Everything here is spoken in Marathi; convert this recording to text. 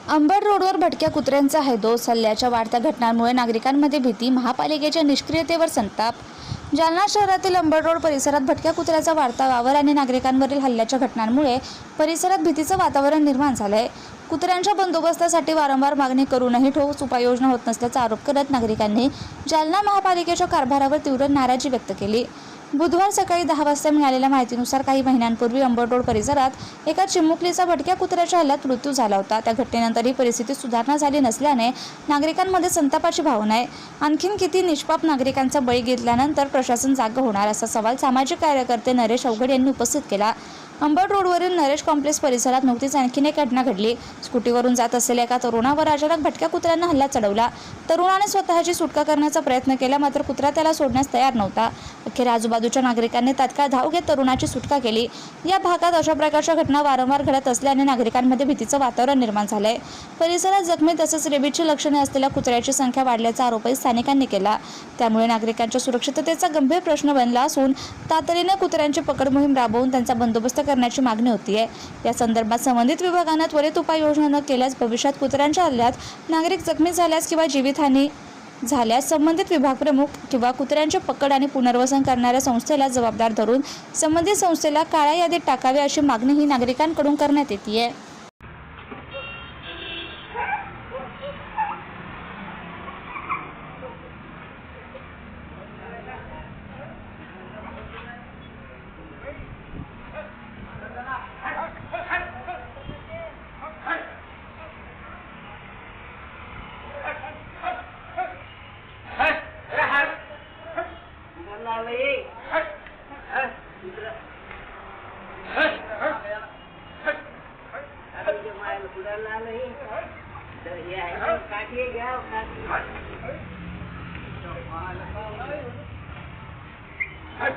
अंबड रोडवर भटक्या कुत्र्यांचा हैदोस, हल्ल्याच्या वाढत्या घटनांमुळे नागरिकांमध्ये भीती, महापालिकेच्या निष्क्रियतेवर संताप. जालना शहरातील अंबड रोड परिसरात भटक्या कुत्र्याचा वाढता वावर आणि नागरिकांवरील हल्ल्याच्या घटनांमुळे परिसरात भीतीचं वातावरण निर्माण झालंय. कुत्र्यांच्या बंदोबस्तासाठी वारंवार मागणी करूनही ठोस उपाययोजना होत नसल्याचा आरोप करत नागरिकांनी जालना महापालिकेच्या कारभारावर तीव्र नाराजी व्यक्त केली. बुधवार सकाळी 10 वाजता मिळालेल्या माहितीनुसार काही महिन्यांपूर्वी अंबड रोड परिसरात एका चिमुकलीचा भटक्या कुत्र्याच्या हल्ल्यात मृत्यू झाला होता. त्या घटनेनंतरही परिस्थितीत सुधारणा झाली नसल्याने नागरिकांमध्ये संतापाची भावना आहे. आणखीन किती निष्पाप नागरिकांचा बळी घेतल्यानंतर प्रशासन जागं होणार, असा सवाल सामाजिक कार्यकर्ते नरेश अवघड यांनी उपस्थित केला. अंबड रोडवरील नरेश कॉम्प्लेक्स परिसरात नुकतीच आणखीन एक घटना घडली. स्कूटीवरून जात असलेल्या एका तरुणावर अचानक भटक्या कुत्र्यानं हल्ला चढवला. तरुणाने स्वतःची सुटका करण्याचा प्रयत्न केला, मात्र कुत्रा त्याला सोडण्यास तयार नव्हता. अखेर आजूबाजूच्या नागरिकांनी तात्काळ धाव घेत तरुणाची सुटका केली. या भागात अशा प्रकारच्या घटना वारंवार घडत असल्याने नागरिकांमध्ये भीतीचं वातावरण निर्माण झालंय. परिसरात जखमी तसेच रेबीजची लक्षणे असलेल्या कुत्र्याची संख्या वाढल्याचा आरोपही स्थानिकांनी केला. त्यामुळे नागरिकांच्या सुरक्षिततेचा गंभीर प्रश्न बनला असून तातडीने कुत्र्यांची पकड मोहीम राबवून त्यांचा बंदोबस्त करण्याची मागणी होतीये. या संदर्भात संबंधित विभागांना त्वरित उपाययोजना न केल्यास भविष्यात कुत्र्यांच्या हल्ल्यात नागरिक जखमी झाल्यास किंवा जीवितहानी झाल्यास संबंधित विभाग प्रमुख किंवा कुत्र्यांचे पकड आणि पुनर्वसन करणाऱ्या संस्थेला जबाबदार धरून संबंधित संस्थेला काळ्या यादीत टाकावे, अशी मागणीही नागरिकांकडून करण्यात येते. Hey!